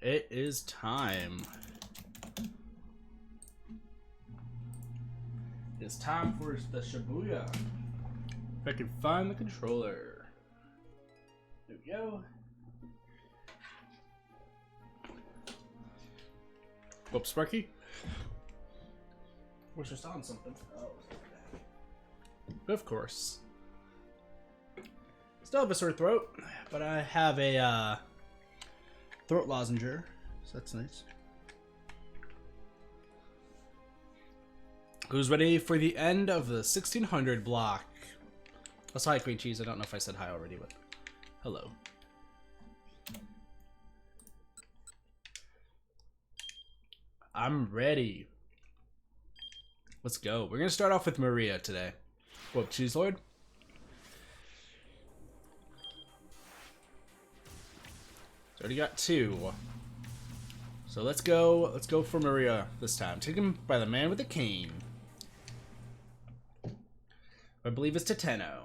It is time. It's time for the Shibuya. If I can find the controller. There we go. Whoops, Sparky. Was just on something. Oh, of course. Still have a sore throat, but I have a throat lozenger, so that's nice. Who's ready for the end of the 1600 block? That's hi, Queen Cheese. I don't know if I said hi already, but hello. I'm ready. Let's go. We're gonna start off with Maria today. Whoop, Cheese Lord. Already got two. So let's go for Maria this time. Taken by the man with the cane. I believe it's Teteno.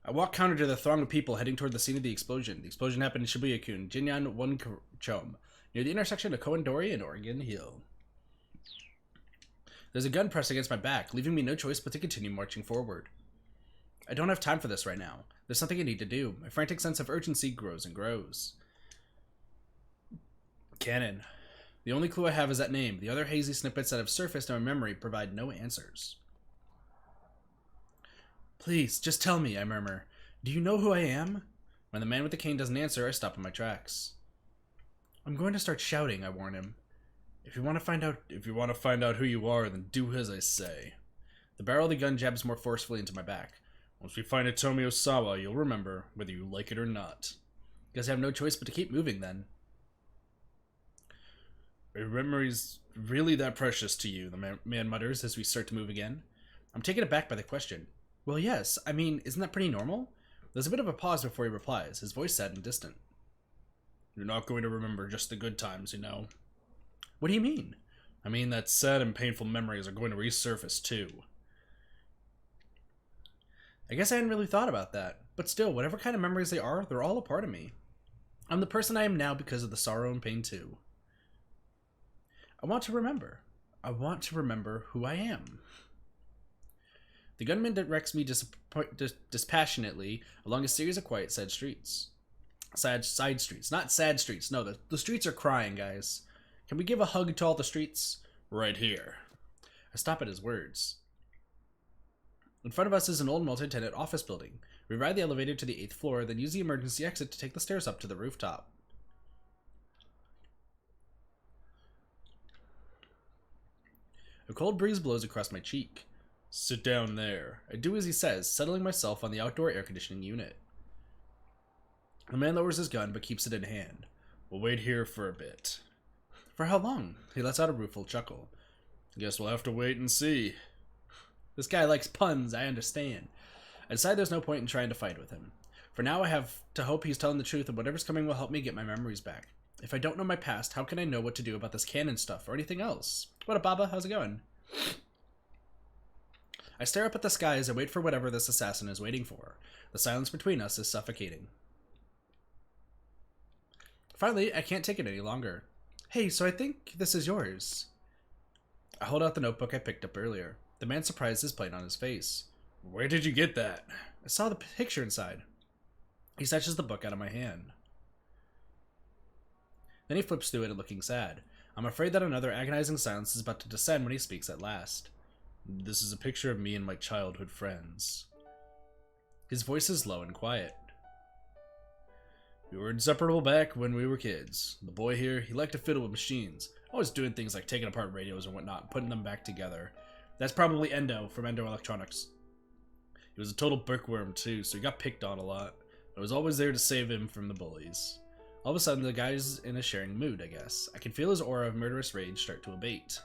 I walk counter to the throng of people heading toward the scene of the explosion. The explosion happened in Shibuya-kun, Jinyan Wonchom, near the intersection of Koendori and Oregon Hill. There's a gun pressed against my back, leaving me no choice but to continue marching forward. I don't have time for this right now. There's something I need to do. My frantic sense of urgency grows and grows. Cannon. The only clue I have is that name. The other hazy snippets that have surfaced in my memory provide no answers. Please, just tell me, I murmur. Do you know who I am? When the man with the cane doesn't answer, I stop in my tracks. I'm going to start shouting, I warn him. If you want to find out who you are, then do as I say. The barrel of the gun jabs more forcefully into my back. Once we find Hitomi Osawa, you'll remember, whether you like it or not. Guess I have no choice but to keep moving, then. Are memories really that precious to you? The man mutters as we start to move again. I'm taken aback by the question. Well, yes. I mean, isn't that pretty normal? There's a bit of a pause before he replies, his voice sad and distant. You're not going to remember just the good times, you know. What do you mean? I mean that sad and painful memories are going to resurface, too. I guess I hadn't really thought about that, but still, whatever kind of memories they are, they're all a part of me. I'm the person I am now because of the sorrow and pain, too. I want to remember. I want to remember who I am. The gunman directs me dispassionately along a series of quiet side streets. Side streets. Not sad streets. No, the streets are crying, guys. Can we give a hug to all the streets? Right here. I stop at his words. In front of us is an old multi-tenant office building. We ride the elevator to the 8th floor, then use the emergency exit to take the stairs up to the rooftop. A cold breeze blows across my cheek. Sit down there. I do as he says, settling myself on the outdoor air conditioning unit. The man lowers his gun, but keeps it in hand. We'll wait here for a bit. For how long? He lets out a rueful chuckle. Guess we'll have to wait and see. This guy likes puns, I understand. I decide there's no point in trying to fight with him. For now, I have to hope he's telling the truth, and whatever's coming will help me get my memories back. If I don't know my past, how can I know what to do about this canon stuff or anything else? What up, Baba? How's it going? I stare up at the sky as I wait for whatever this assassin is waiting for. The silence between us is suffocating. Finally, I can't take it any longer. Hey, so I think this is yours. I hold out the notebook I picked up earlier. The man's surprise is plain on his face. Where did you get that? I saw the picture inside. He snatches the book out of my hand. Then he flips through it, looking sad. I'm afraid that another agonizing silence is about to descend when he speaks at last. This is a picture of me and my childhood friends. His voice is low and quiet. We were inseparable back when we were kids. The boy here, he liked to fiddle with machines. Always doing things like taking apart radios and whatnot, and putting them back together. That's probably Endo from Endo Electronics. He was a total bookworm too, so he got picked on a lot. I was always there to save him from the bullies. All of a sudden, the guy's in a sharing mood, I guess. I can feel his aura of murderous rage start to abate.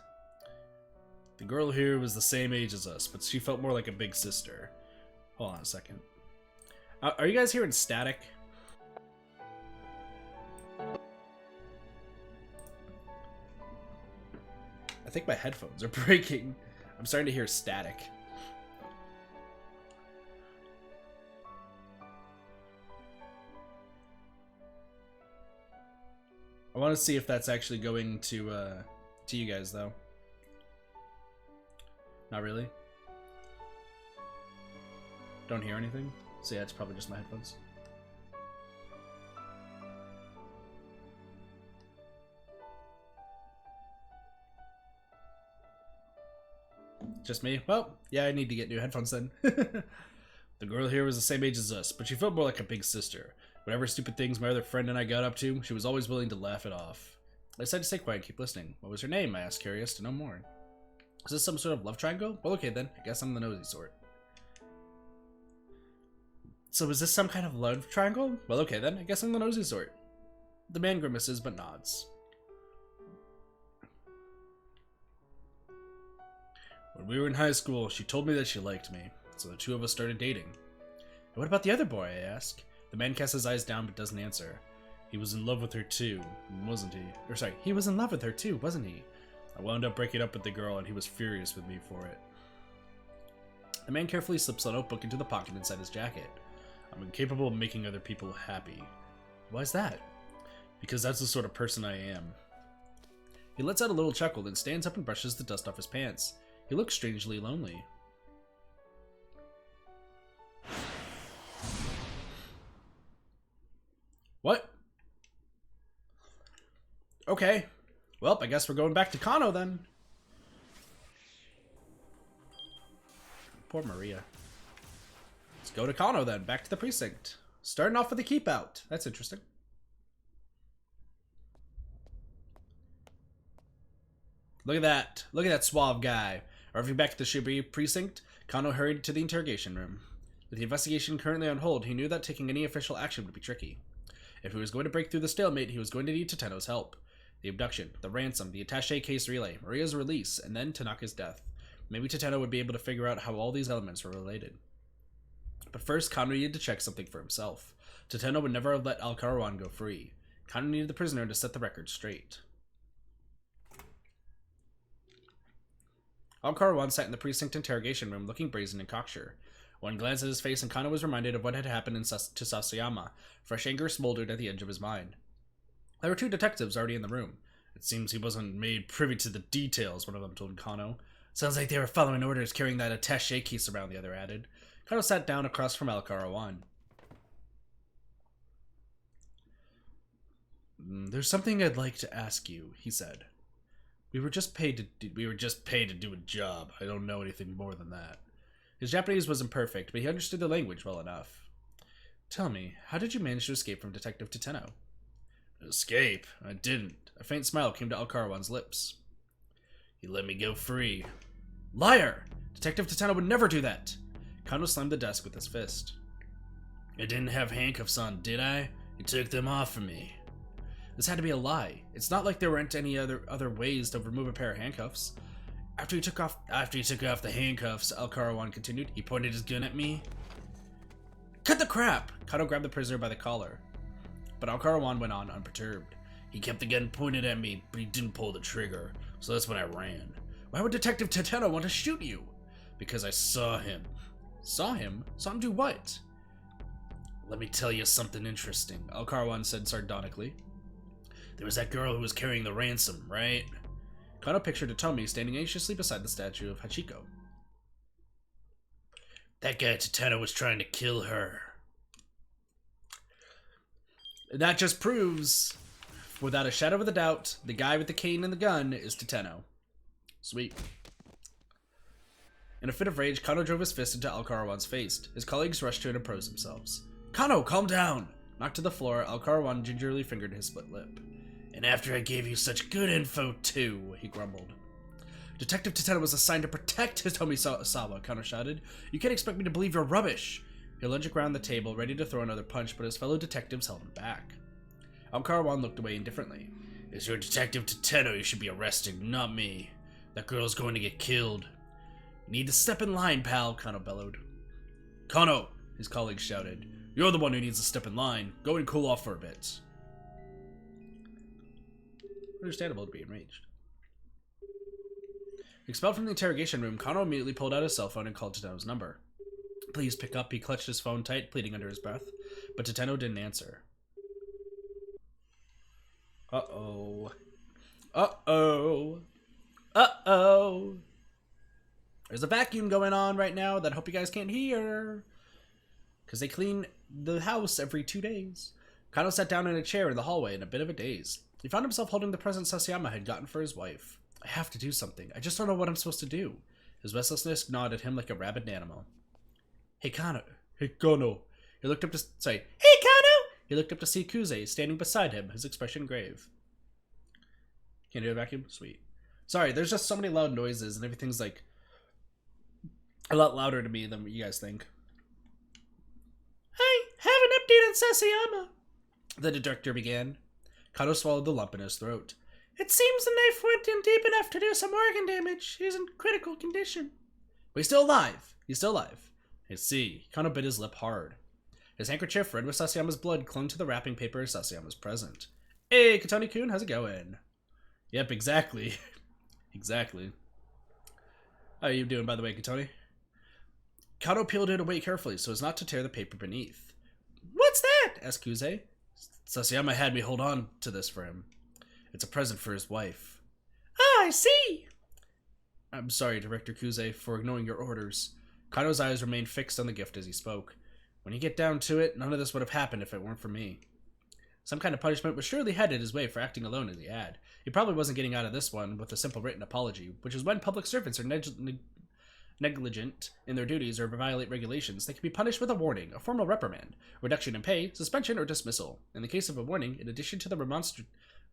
The girl here was the same age as us, but she felt more like a big sister. Hold on a second. Are you guys hearing static? I think my headphones are breaking. I'm starting to hear static. I want to see if that's actually going to you guys, though. Not really. Don't hear anything? So yeah, it's probably just my headphones. Just me? Well, yeah, I need to get new headphones then. The girl here was the same age as us, but she felt more like a big sister. Whatever stupid things my other friend and I got up to, she was always willing to laugh it off. I decided to stay quiet and keep listening. What was her name? I asked, curious to know more. Is this some sort of love triangle? Well, okay then. I guess I'm the nosy sort. So is this some kind of love triangle? Well, okay then. I guess I'm the nosy sort. The man grimaces but nods. When we were in high school, she told me that she liked me, so the two of us started dating. And what about the other boy? I ask. The man casts his eyes down but doesn't answer. He was in love with her too, wasn't he? Or sorry, he was in love with her too, wasn't he? I wound up breaking up with the girl and he was furious with me for it. The man carefully slips a notebook into the pocket inside his jacket. I'm incapable of making other people happy. Why's that? Because that's the sort of person I am. He lets out a little chuckle, then stands up and brushes the dust off his pants. He looks strangely lonely. What? Okay. Well, I guess we're going back to Kano then. Poor Maria. Let's go to Kano then. Back to the precinct. Starting off with a keep out. That's interesting. Look at that. Look at that suave guy. Arriving back to the Shibuya precinct, Kano hurried to the interrogation room. With the investigation currently on hold, he knew that taking any official action would be tricky. If he was going to break through the stalemate, he was going to need Tateno's help. The abduction, the ransom, the attaché case relay, Maria's release, and then Tanaka's death. Maybe Tateno would be able to figure out how all these elements were related. But first, Kano needed to check something for himself. Tateno would never have let Al-Karawan go free. Kano needed the prisoner to set the record straight. Al-Karawan sat in the precinct interrogation room looking brazen and cocksure. One glance at his face and Kano was reminded of what had happened to Sasayama. Fresh anger smoldered at the edge of his mind. There were two detectives already in the room. It seems he wasn't made privy to the details, one of them told Kano. Sounds like they were following orders carrying that attaché case around, the other added. Kano sat down across from Al-Karawan. There's something I'd like to ask you, he said. We were just paid to do a job. I don't know anything more than that. His Japanese was imperfect, but he understood the language well enough. Tell me, how did you manage to escape from Detective Tateno? Escape? I didn't. A faint smile came to Al-Karawan's lips. He let me go free. Liar! Detective Tateno would never do that! Kano slammed the desk with his fist. I didn't have handcuffs on, did I? He took them off of me. This had to be a lie. It's not like there weren't any other ways to remove a pair of handcuffs. After he took off the handcuffs, Al-Karawan continued, he pointed his gun at me. Cut the crap! Kano grabbed the prisoner by the collar. But Al-Karawan went on unperturbed. He kept the gun pointed at me, but he didn't pull the trigger, so that's when I ran. Why would Detective Tateno want to shoot you? Because I saw him. Saw him? Saw him do what? Let me tell you something interesting, Al-Karawan said sardonically. There was that girl who was carrying the ransom, right? Kano pictured Otomi standing anxiously beside the statue of Hachiko. That guy Tateno was trying to kill her. And that just proves, without a shadow of a doubt, the guy with the cane and the gun is Tateno. Sweet. In a fit of rage, Kano drove his fist into Al-Karawan's face. His colleagues rushed to interpose themselves. Kano, calm down! Knocked to the floor, Al-Karawan gingerly fingered his split lip. And after I gave you such good info, too, he grumbled. Detective Tateno was assigned to protect Hitomi Sawa, Kano shouted. You can't expect me to believe you're rubbish. He lunged around the table, ready to throw another punch, but his fellow detectives held him back. Al-Karawan looked away indifferently. It's your Detective Tateno you should be arresting, not me. That girl's going to get killed. Need to step in line, pal, Kano bellowed. Kano, his colleagues shouted. You're the one who needs to step in line. Go and cool off for a bit. Understandable to be enraged. Expelled from the interrogation room, Kano immediately pulled out his cell phone and called Tateno's number. Please pick up, he clutched his phone tight, pleading under his breath, but Tateno didn't answer. Uh-oh. Uh-oh. Uh-oh. There's a vacuum going on right now that I hope you guys can't hear. Because they clean the house every 2 days. Kano sat down in a chair in the hallway in a bit of a daze. He found himself holding the present Sasayama had gotten for his wife. I have to do something. I just don't know what I'm supposed to do. His restlessness gnawed at him like a rabid animal. Hey, Kano. Hey, Kano. He looked up to... Sorry. Hey, Kano! He looked up to see Kuze standing beside him, his expression grave. Can you hear the vacuum? Sweet. Sorry, there's just so many loud noises, and everything's, like, a lot louder to me than what you guys think. I have an update on Sasayama, the director began. Kano swallowed the lump in his throat. It seems the knife went in deep enough to do some organ damage. He's in critical condition. But he's still alive. He's still alive. I see. Kano bit his lip hard. His handkerchief, red with Sasayama's blood, clung to the wrapping paper as Sasayama's present. Hey, Katoni-kun, how's it going? Yep, exactly. Exactly. How are you doing, by the way, Katoni? Kano peeled it away carefully so as not to tear the paper beneath. What's that? Asked Kuze. Sasayama had me hold on to this for him. It's a present for his wife. Ah, I see. I'm sorry, Director Kuze, for ignoring your orders. Kano's eyes remained fixed on the gift as he spoke. When you get down to it, none of this would have happened if it weren't for me. Some kind of punishment was surely headed his way for acting alone as he had. He probably wasn't getting out of this one with a simple written apology, which is when public servants are negligent in their duties or violate regulations, they can be punished with a warning, a formal reprimand, reduction in pay, suspension, or dismissal. In the case of a warning, in addition to the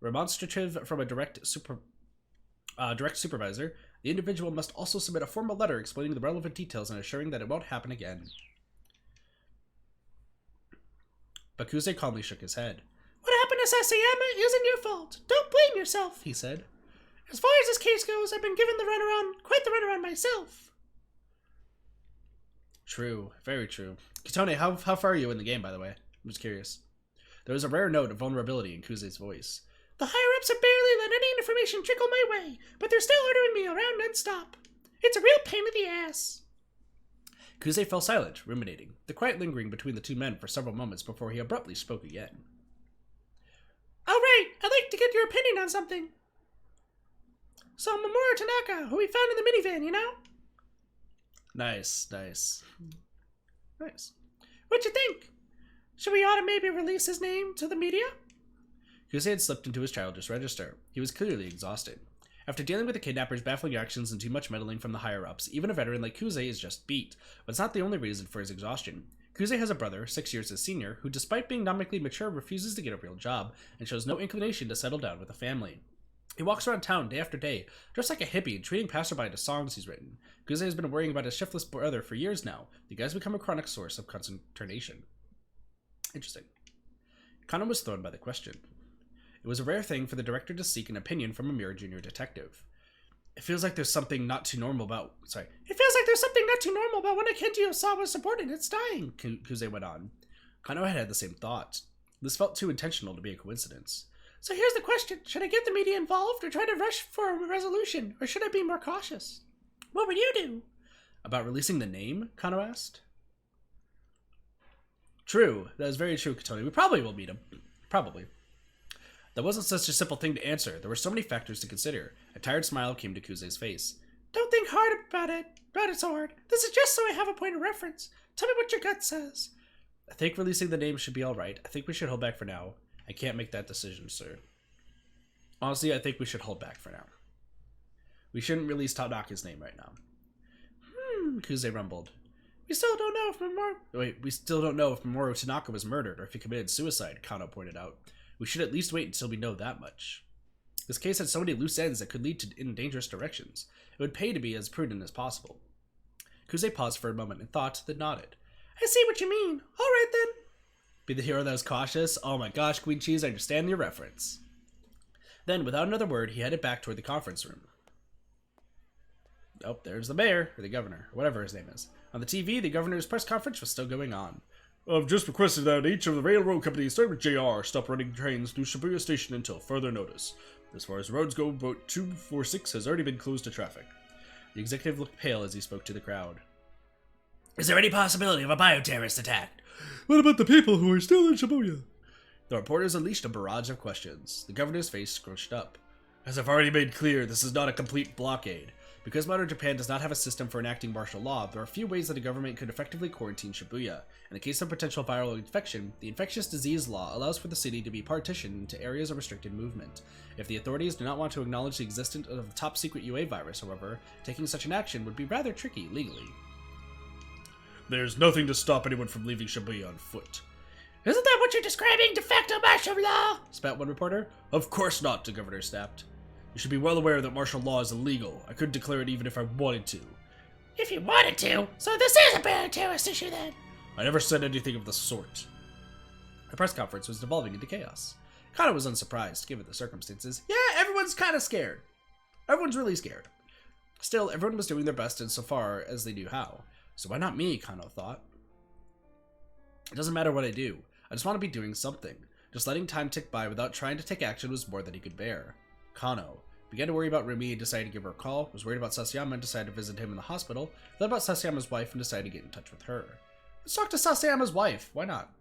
remonstrative from a direct supervisor, the individual must also submit a formal letter explaining the relevant details and assuring that it won't happen again. Bakuze calmly shook his head. What happened to Sasayama isn't your fault. Don't blame yourself, he said. As far as this case goes, I've been given quite the runaround myself. True, very true. Kitone, how far are you in the game, by the way? I'm just curious. There was a rare note of vulnerability in Kuze's voice. The higher-ups have barely let any information trickle my way, but they're still ordering me around non-stop. It's a real pain in the ass. Kuze fell silent, ruminating, the quiet lingering between the two men for several moments before he abruptly spoke again. All right, I'd like to get your opinion on something. So Mamoru Tanaka, who we found in the minivan, you know? Nice. What'd you think? Should we ought to maybe release his name to the media? Kuze had slipped into his childish register. He was clearly exhausted. After dealing with the kidnappers' baffling actions and too much meddling from the higher-ups, even a veteran like Kuze is just beat, but it's not the only reason for his exhaustion. Kuze has a brother, 6 years his senior, who despite being nomically mature refuses to get a real job, and shows no inclination to settle down with a family. He walks around town day after day, dressed like a hippie, treating passerby to songs he's written. Kuze has been worrying about his shiftless brother for years now. The guy's become a chronic source of consternation. Interesting. Kano was thrown by the question. It was a rare thing for the director to seek an opinion from a mere junior detective. It feels like there's something not too normal about when a Kenji Osawa's subordinate's dying, Kuze went on. Kano had the same thought. This felt too intentional to be a coincidence. So here's the question. Should I get the media involved or try to rush for a resolution, or should I be more cautious? What would you do? About releasing the name? Kano asked. True. That is very true, Katoni. We probably will meet him. Probably. That wasn't such a simple thing to answer. There were so many factors to consider. A tired smile came to Kuze's face. Don't think hard about it so hard. This is just so I have a point of reference. Tell me what your gut says. I think releasing the name should be alright. I think we should hold back for now. I can't make that decision, sir. Honestly, I think we should hold back for now. We shouldn't release Tanaka's name right now. Kuze rumbled. We still don't know if Mamoru Tanaka was murdered or if he committed suicide, Kano pointed out. We should at least wait until we know that much. This case had so many loose ends that could lead in dangerous directions. It would pay to be as prudent as possible. Kuze paused for a moment and thought, then nodded. I see what you mean. All right, then. Be the hero that was cautious? Oh my gosh, Queen Cheese, I understand your reference. Then, without another word, he headed back toward the conference room. Oh, there's the mayor, or the governor, or whatever his name is. On the TV, the governor's press conference was still going on. I've just requested that each of the railroad companies starting with JR stop running trains through Shibuya Station until further notice. As far as roads go, Boat 246 has already been closed to traffic. The executive looked pale as he spoke to the crowd. Is there any possibility of a bioterrorist attack? What about the people who are still in Shibuya? The reporters unleashed a barrage of questions. The governor's face scrunched up. As I've already made clear, this is not a complete blockade. Because modern Japan does not have a system for enacting martial law, there are few ways that a government could effectively quarantine Shibuya. In the case of potential viral infection, the infectious disease law allows for the city to be partitioned into areas of restricted movement. If the authorities do not want to acknowledge the existence of the top-secret UA virus, however, taking such an action would be rather tricky legally. There's nothing to stop anyone from leaving Shibuya on foot. Isn't that what you're describing, de facto martial law? Spat one reporter. Of course not, the governor snapped. You should be well aware that martial law is illegal. I couldn't declare it even if I wanted to. If you wanted to? So this is a bad terrorist issue then? I never said anything of the sort. The press conference was devolving into chaos. Kano was unsurprised, given the circumstances. Yeah, everyone's kind of scared. Everyone's really scared. Still, everyone was doing their best insofar as they knew how. So why not me, Kano thought. It doesn't matter what I do. I just want to be doing something. Just letting time tick by without trying to take action was more than he could bear. Kano began to worry about Rumi and decided to give her a call, was worried about Sasayama and decided to visit him in the hospital, thought about Sasayama's wife and decided to get in touch with her. Let's talk to Sasayama's wife. Why not?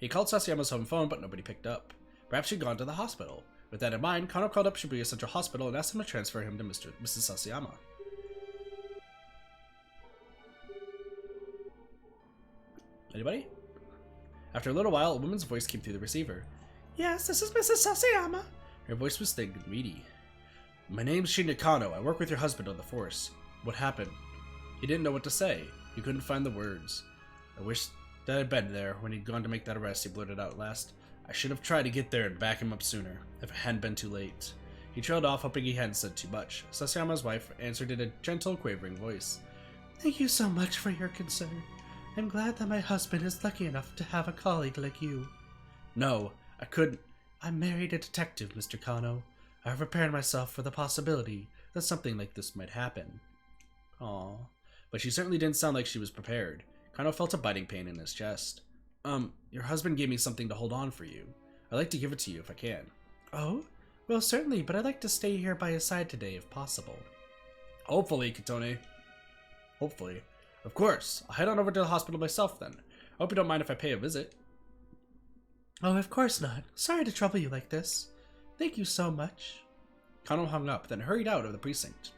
He called Sasayama's home phone, but nobody picked up. Perhaps she'd gone to the hospital. With that in mind, Kano called up Shibuya Central Hospital and asked him to transfer him to Mrs. Sasayama. Anybody? After a little while, a woman's voice came through the receiver. Yes, this is Mrs. Sasayama. Her voice was thick and meaty. My name's Shinya Kano. I work with your husband on the force. What happened? He didn't know what to say. He couldn't find the words. I wish that I'd been there when he'd gone to make that arrest, he blurted out last. I should have tried to get there and back him up sooner, if it hadn't been too late. He trailed off, hoping he hadn't said too much. Sasayama's wife answered in a gentle, quavering voice. Thank you so much for your concern. I'm glad that my husband is lucky enough to have a colleague like you. No, I couldn't. I'm married a detective, Mr. Kano. I've prepared myself for the possibility that something like this might happen. Aww. But she certainly didn't sound like she was prepared. Kano felt a biting pain in his chest. Your husband gave me something to hold on for you. I'd like to give it to you if I can. Oh? Well, certainly, but I'd like to stay here by his side today if possible. Hopefully, Kitone. Hopefully. Of course. I'll head on over to the hospital myself then. I hope you don't mind if I pay a visit. Oh, of course not. Sorry to trouble you like this. Thank you so much. Kano hung up, then hurried out of the precinct.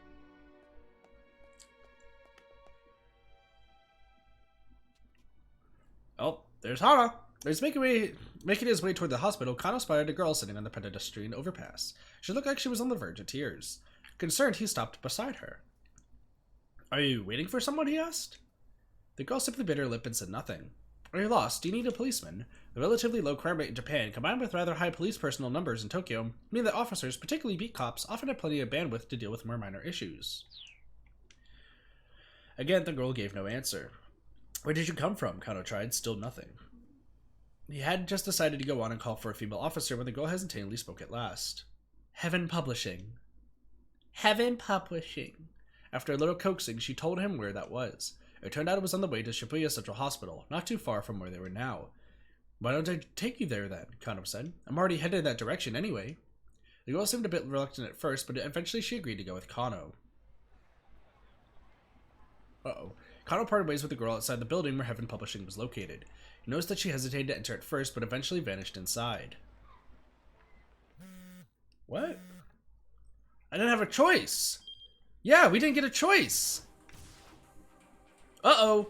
Oh, there's Hana. He's making his way toward the hospital. Kano spotted a girl sitting on the pedestrian overpass. She looked like she was on the verge of tears. Concerned, he stopped beside her. Are you waiting for someone? He asked. The girl simply bit her lip and said nothing. Are you lost? Do you need a policeman? The relatively low crime rate in Japan, combined with rather high police personnel numbers in Tokyo, mean that officers, particularly beat cops, often have plenty of bandwidth to deal with more minor issues. Again, the girl gave no answer. Where did you come from? Kano tried, still nothing. He had just decided to go on and call for a female officer when the girl hesitatingly spoke at last. Heaven Publishing. Heaven Publishing. After a little coaxing, she told him where that was. It turned out it was on the way to Shibuya Central Hospital, not too far from where they were now. Why don't I take you there then? Kano said. I'm already headed in that direction anyway. The girl seemed a bit reluctant at first, but eventually she agreed to go with Kano. Uh-oh. Kano parted ways with the girl outside the building where Heaven Publishing was located. He noticed that she hesitated to enter at first, but eventually vanished inside. What? I didn't have a choice! Yeah, we didn't get a choice! Uh-oh!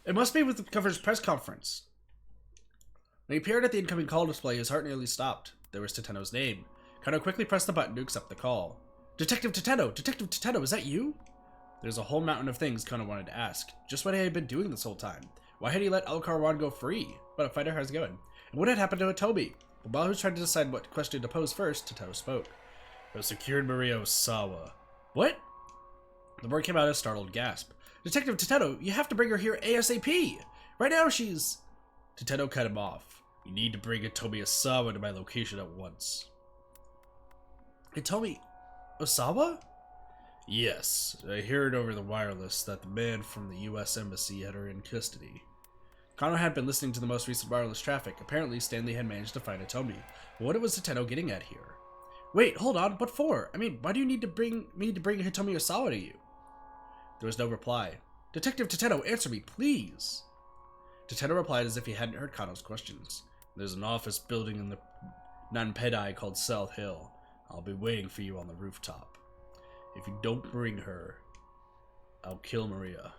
It must be with the cover's press conference. When he appeared at the incoming call display, his heart nearly stopped. There was Tateno's name. Kano quickly pressed the button to accept the call. Detective Tateno! Detective Tateno, is that you? There's a whole mountain of things Kano wanted to ask. Just what had he been doing this whole time? Why had he let Alucard go free? What a fighter, how's it going? And what had happened to Hitomi? But while he was trying to decide what question to pose first, Tateno spoke. I secured Maria Osawa. What? The word came out as a startled gasp. Detective Tateno, you have to bring her here ASAP! Right now she's... Tateno cut him off. You need to bring Hitomi Osawa to my location at once. Hitomi Osawa? Yes, I heard over the wireless that the man from the U.S. Embassy had her in custody. Kano had been listening to the most recent wireless traffic. Apparently, Stanley had managed to find Hitomi. But what was Tateno getting at here? Wait, hold on, what for? I mean, why do you need to bring Hitomi Osawa to you? There was no reply. Detective Tateno, answer me, please! Tateno replied as if he hadn't heard Kano's questions. There's an office building in the Nanpedai called South Hill. I'll be waiting for you on the rooftop. If you don't bring her, I'll kill Maria.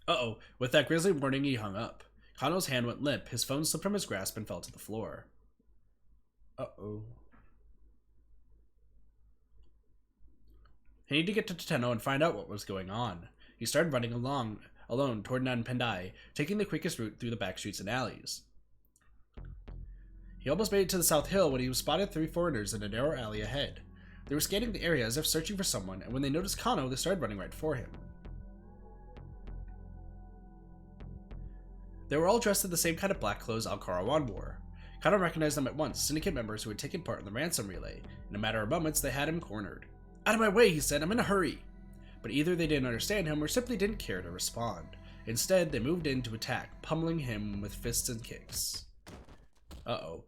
Uh-oh. With that grisly warning, he hung up. Kano's hand went limp, his phone slipped from his grasp and fell to the floor. Uh-oh. He needed to get to Tateno and find out what was going on. He started running alone toward Nanpendai, taking the quickest route through the back streets and alleys. He almost made it to the South Hill when he was spotted 3 foreigners in a narrow alley ahead. They were scanning the area as if searching for someone, and when they noticed Kano, they started running right for him. They were all dressed in the same kind of black clothes Al-Karawan wore. Kano recognized them at once, syndicate members who had taken part in the ransom relay. In a matter of moments, they had him cornered. "Out of my way," he said, "I'm in a hurry." But either they didn't understand him or simply didn't care to respond. Instead, they moved in to attack, pummeling him with fists and kicks. Uh-oh.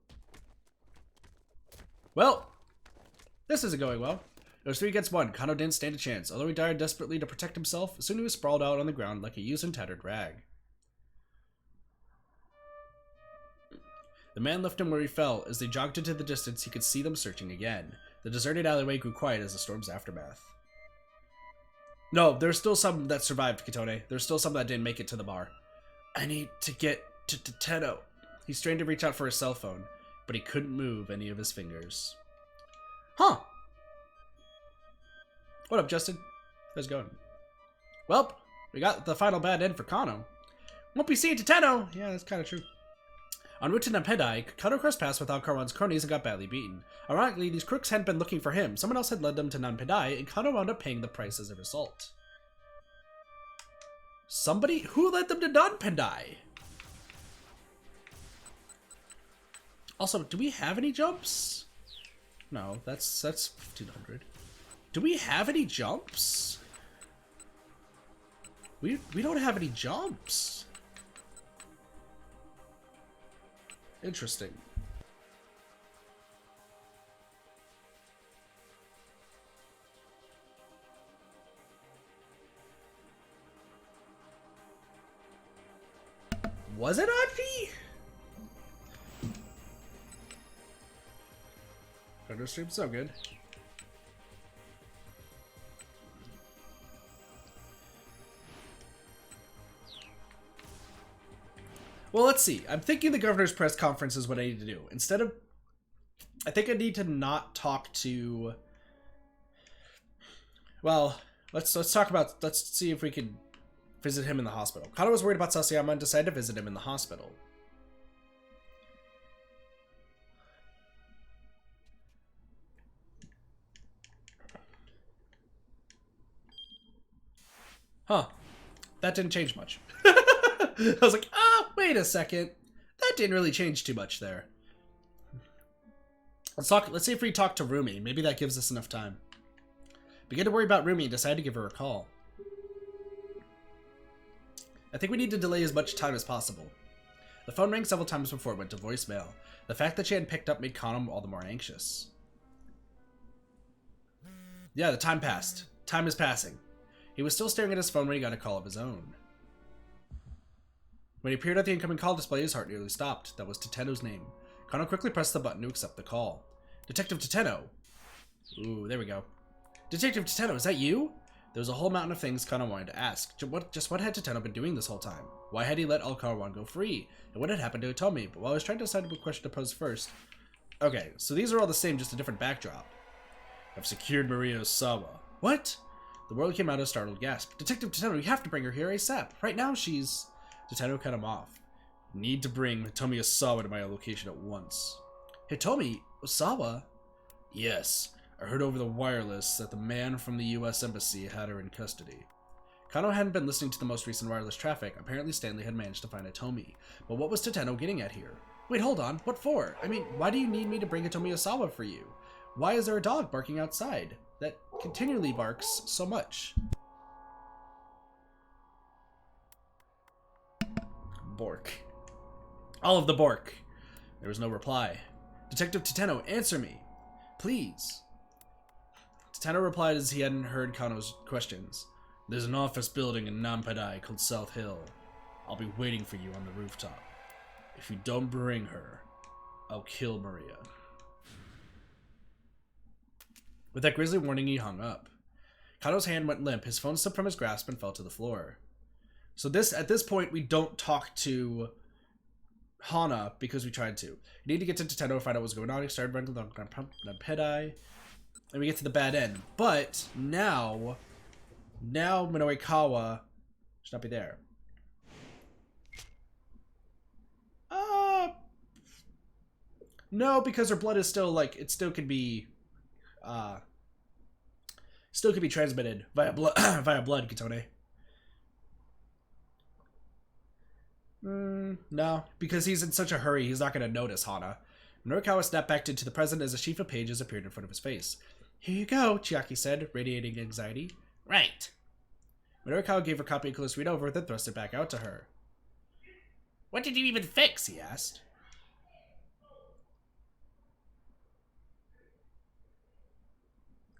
Well, this isn't going well. It was 3 against 1. Kano didn't stand a chance. Although he died desperately to protect himself, soon he was sprawled out on the ground like a used and tattered rag. The man left him where he fell. As they jogged into the distance, he could see them searching again. The deserted alleyway grew quiet as the storm's aftermath. No, there's still some that survived, Kitone. There's still some that didn't make it to the bar. I need to get to Tateno. He strained to reach out for his cell phone, but he couldn't move any of his fingers. Huh. What up, Justin? How's it going? Well, we got the final bad end for Kano. Won't be seeing Tateno. Yeah, that's kind of true. En route to Nanpedai, Kano crossed paths with Al-Karawan's cronies and got badly beaten. Ironically, these crooks hadn't been looking for him. Someone else had led them to Nanpedai, and Kano wound up paying the price as a result. Somebody? Who led them to Nanpedai? Also, do we have any jumps? No, that's 1500. Do we have any jumps? We don't have any jumps. Interesting. Was it Auntie? Thunder stream so good. Well, let's see. I'm thinking the governor's press conference is what I need to do. Instead of... I think I need to not talk to... Well, let's talk about... Let's see if we can visit him in the hospital. Kano was worried about Sasagawa and decided to visit him in the hospital. Huh. That didn't change much. I was like, wait a second. That didn't really change too much there. Let's see if we talk to Rumi. Maybe that gives us enough time. Began to worry about Rumi and decided to give her a call. I think we need to delay as much time as possible. The phone rang several times before it went to voicemail. The fact that she hadn't picked up made Kano all the more anxious. Yeah, the time passed. Time is passing. He was still staring at his phone when he got a call of his own. When he appeared at the incoming call display, his heart nearly stopped. That was Tateno's name. Kano quickly pressed the button to accept the call. Detective Tateno! Ooh, there we go. Detective Tateno, is that you? There was a whole mountain of things Kano wanted to ask. Just what had Tateno been doing this whole time? Why had he let Al-Karawan go free? And what had happened to Hitomi? But while I was trying to decide what question to pose first... Okay, so these are all the same, just a different backdrop. I've secured Maria Osawa. What? The world came out a startled gasp. Detective Tateno, you have to bring her here ASAP. Right now she's... Tateno cut him off. Need to bring Hitomi Osawa to my location at once. Hitomi Osawa? Yes. I heard over the wireless that the man from the US Embassy had her in custody. Kano hadn't been listening to the most recent wireless traffic. Apparently Stanley had managed to find Hitomi. But what was Tateno getting at here? Wait, hold on. What for? I mean, why do you need me to bring Hitomi Osawa for you? Why is there a dog barking outside that continually barks so much? Bork. All of the Bork. There was no reply. Detective Tateno, answer me. Please. Tateno replied as he hadn't heard Kano's questions. There's an office building in Nampadai called South Hill. I'll be waiting for you on the rooftop. If you don't bring her, I'll kill Maria. With that grisly warning, he hung up. Kano's hand went limp, his phone slipped from his grasp and fell to the floor. So at this point, we don't talk to Hana because we tried to. You need to get to Nintendo to find out what's going on. He started running along Pedai, and we get to the bad end. But now Minorikawa should not be there. No, because her blood is still like it still could be transmitted via blood Kitone. No, because he's in such a hurry, he's not going to notice Hana. Minorikawa snapped back into the present as a sheaf of pages appeared in front of his face. Here you go, Chiaki said, radiating anxiety. Right. Minorikawa gave her copy a close read over, then thrust it back out to her. What did you even fix? He asked.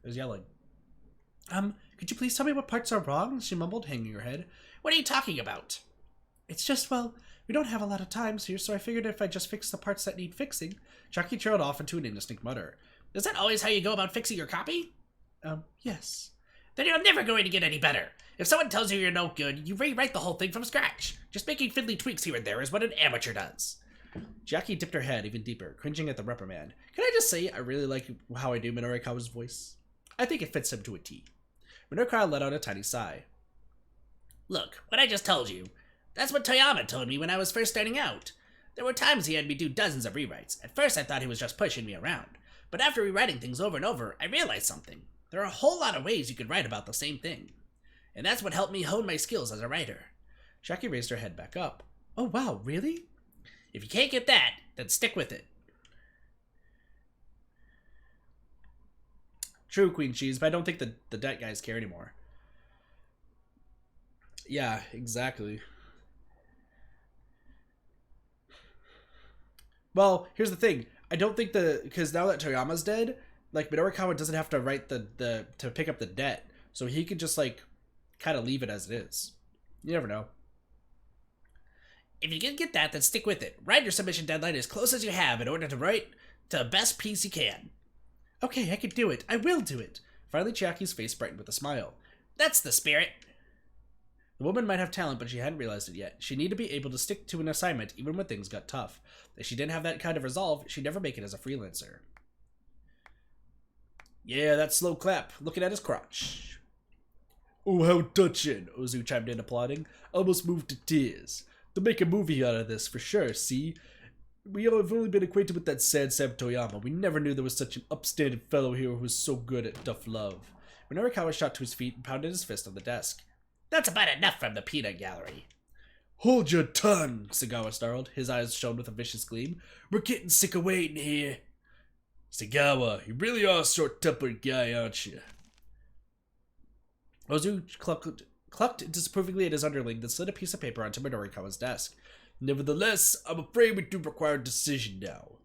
I was yelling. Could you please tell me what parts are wrong? She mumbled, hanging her head. What are you talking about? It's just, well, we don't have a lot of time here, so I figured if I just fix the parts that need fixing. Chucky trailed off into an indistinct mutter. Is that always how you go about fixing your copy? Yes. Then you're never going to get any better. If someone tells you you're no good, you rewrite the whole thing from scratch. Just making fiddly tweaks here and there is what an amateur does. Jackie dipped her head even deeper, cringing at the reprimand. Can I just say I really like how I do Minorikawa's voice? I think it fits him to a T. Minorikawa let out a tiny sigh. Look, what I just told you. That's what Toyama told me when I was first starting out. There were times he had me do dozens of rewrites. At first I thought he was just pushing me around. But after rewriting things over and over, I realized something. There are a whole lot of ways you could write about the same thing. And that's what helped me hone my skills as a writer. Jackie raised her head back up. Oh wow, really? If you can't get that, then stick with it. True, Queen Cheese, but I don't think the debt guys care anymore. Yeah, exactly. Well, here's the thing. I don't think because now that Toyama's dead, like Minorikawa doesn't have to write to pick up the debt, so he could just like kind of leave it as it is. You never know. If you can get that, then stick with it. Write your submission deadline as close as you have in order to write to the best piece you can. Okay, I can do it. I will do it. Finally, Chiaki's face brightened with a smile. That's the spirit. The woman might have talent, but she hadn't realized it yet. She needed to be able to stick to an assignment even when things got tough. If she didn't have that kind of resolve, she'd never make it as a freelancer. Yeah, that slow clap, looking at his crotch. Oh, how touching, Ozu chimed in, applauding. Almost moved to tears. They'll make a movie out of this, for sure, see? We all have only been acquainted with that sad Sam Toyama. We never knew there was such an upstanding fellow here who was so good at tough love. Minorikawa shot to his feet and pounded his fist on the desk. That's about enough from the peanut gallery. Hold your tongue, Sasagawa snarled. His eyes shone with a vicious gleam. We're getting sick of waiting here. Sasagawa, you really are a short-tempered guy, aren't you? Ozu clucked disapprovingly at his underling, then slid a piece of paper onto Minorikawa's desk. Nevertheless, I'm afraid we do require a decision now.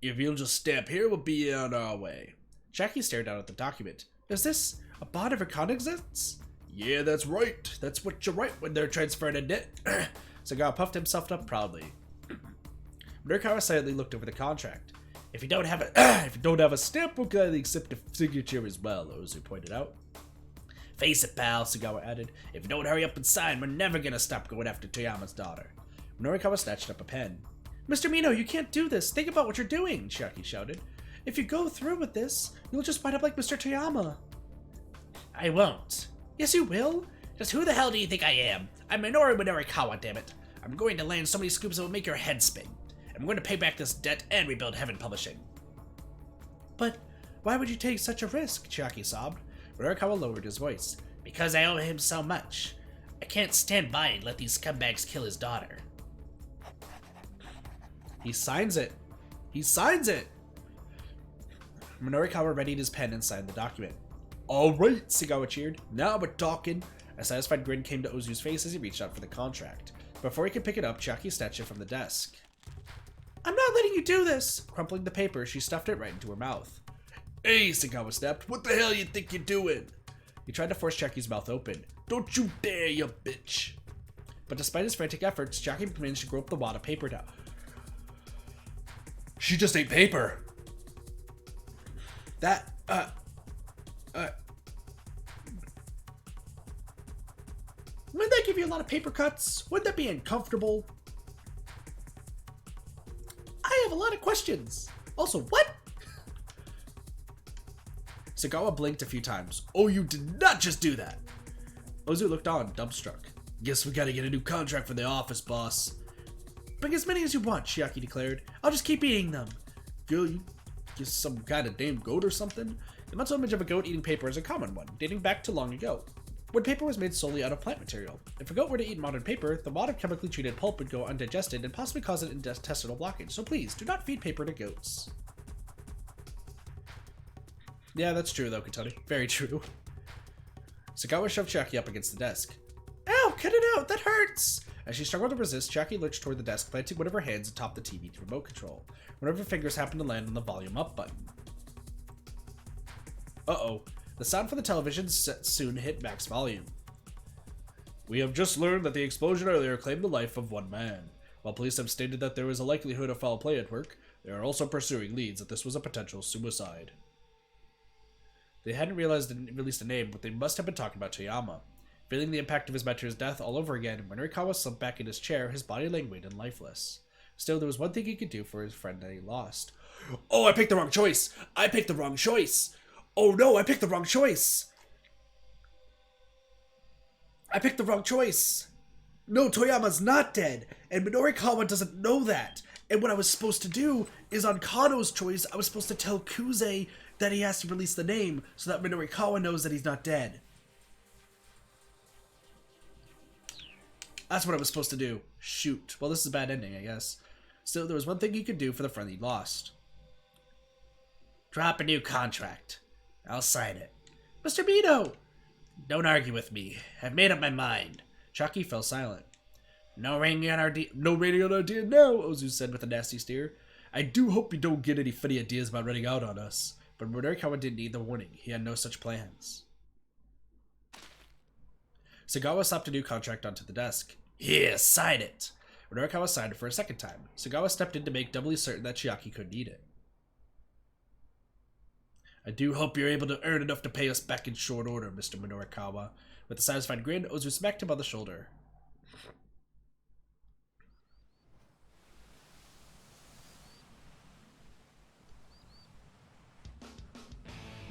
If you'll just stamp here, we'll be on our way. Jackie stared down at the document. Is this a bond of reconnaissance? Yeah, that's right. That's what you write when they're transferring a debt. Sasagawa puffed himself up proudly. Minorikawa silently looked over the contract. If you don't have a stamp, we'll gladly accept a signature as well, Ozu pointed out. Face it, pal, Sasagawa added. If you don't hurry up and sign, we're never gonna stop going after Toyama's daughter. Minorikawa snatched up a pen. Mr. Mino, you can't do this. Think about what you're doing, Chiaki shouted. If you go through with this, you'll just wind up like Mr. Toyama. I won't. Yes, you will. Just who the hell do you think I am? I'm Minoru Minorikawa, dammit. I'm going to land so many scoops that will make your head spin. I'm going to pay back this debt and rebuild Heaven Publishing. But why would you take such a risk? Chiaki sobbed. Minorikawa lowered his voice. Because I owe him so much. I can't stand by and let these scumbags kill his daughter. He signs it. He signs it! Minorikawa readied his pen and signed the document. Alright, Sasagawa cheered. Now we're talking. A satisfied grin came to Ozu's face as he reached out for the contract. Before he could pick it up, Chiaki snatched it from the desk. I'm not letting you do this! Crumpling the paper, she stuffed it right into her mouth. Hey, Sasagawa snapped. What the hell you think you're doing? He tried to force Jackie's mouth open. Don't you dare, you bitch! But despite his frantic efforts, Jackie managed to grope the wad of paper down. She just ate paper! That, wouldn't that give you a lot of paper cuts? Wouldn't that be uncomfortable? I have a lot of questions. Also, what? Sasagawa blinked a few times. Oh, you did not just do that! Ozu looked on, dumbstruck. Guess we gotta get a new contract for the office, boss. Bring as many as you want, Chiaki declared. I'll just keep eating them. Girl, you just some kind of damn goat or something? The mental image of a goat eating paper is a common one, dating back to long ago, when paper was made solely out of plant material. If a goat were to eat modern paper, the wad of chemically treated pulp would go undigested and possibly cause an intestinal blockage, so please, do not feed paper to goats. Yeah, that's true though, Katani. Very true. Sasagawa shoved Chiaki up against the desk. Ow, cut it out, that hurts! As she struggled to resist, Chiaki lurched toward the desk, planting one of her hands atop the TV's remote control. One of her fingers happened to land on the volume up button. Uh-oh. The sound from the television soon hit max volume. We have just learned that the explosion earlier claimed the life of one man. While police have stated that there is a likelihood of foul play at work, they are also pursuing leads that this was a potential suicide. They hadn't realized and released a name, but they must have been talking about Toyama. Feeling the impact of his mentor's death all over again, Minorikawa slumped back in his chair, his body laying weight and lifeless. Still, there was one thing he could do for his friend that he lost. Oh, I picked the wrong choice! I picked the wrong choice! Oh no, I picked the wrong choice! I picked the wrong choice! No, Toyama's not dead, and Minorikawa doesn't know that. And what I was supposed to do is on Kano's choice, I was supposed to tell Kuze that he has to release the name so that Minorikawa knows that he's not dead. That's what I was supposed to do. Shoot. Well, this is a bad ending, I guess. Still, there was one thing he could do for the friend he lost. Drop a new contract. I'll sign it. Mr. Mito! Don't argue with me. I've made up my mind. Chucky fell silent. No rating on our deal now, Ozu said with a nasty stare. I do hope you don't get any funny ideas about running out on us. But Minorikawa didn't need the warning. He had no such plans. Sasagawa slapped a new contract onto the desk. Here, sign it! Minorikawa signed it for a second time. Sasagawa stepped in to make doubly certain that Chiaki couldn't eat it. I do hope you're able to earn enough to pay us back in short order, Mr. Minorikawa. With a satisfied grin, Ozu smacked him on the shoulder.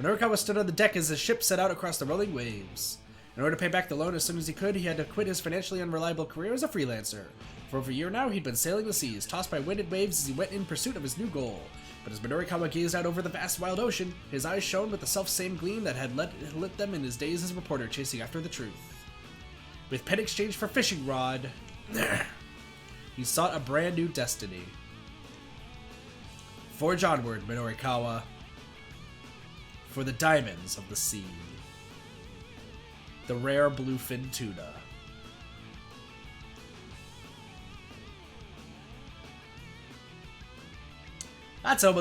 Minorikawa stood on the deck as the ship set out across the rolling waves. In order to pay back the loan as soon as he could, he had to quit his financially unreliable career as a freelancer. For over a year now, he'd been sailing the seas, tossed by wind and waves as he went in pursuit of his new goal. But as Minorikawa gazed out over the vast wild ocean, his eyes shone with the self-same gleam that had lit them in his days as a reporter chasing after the truth. With pen exchange for fishing rod, he sought a brand new destiny. Forge onward, Minorikawa, for the diamonds of the sea. The rare bluefin tuna. That's almost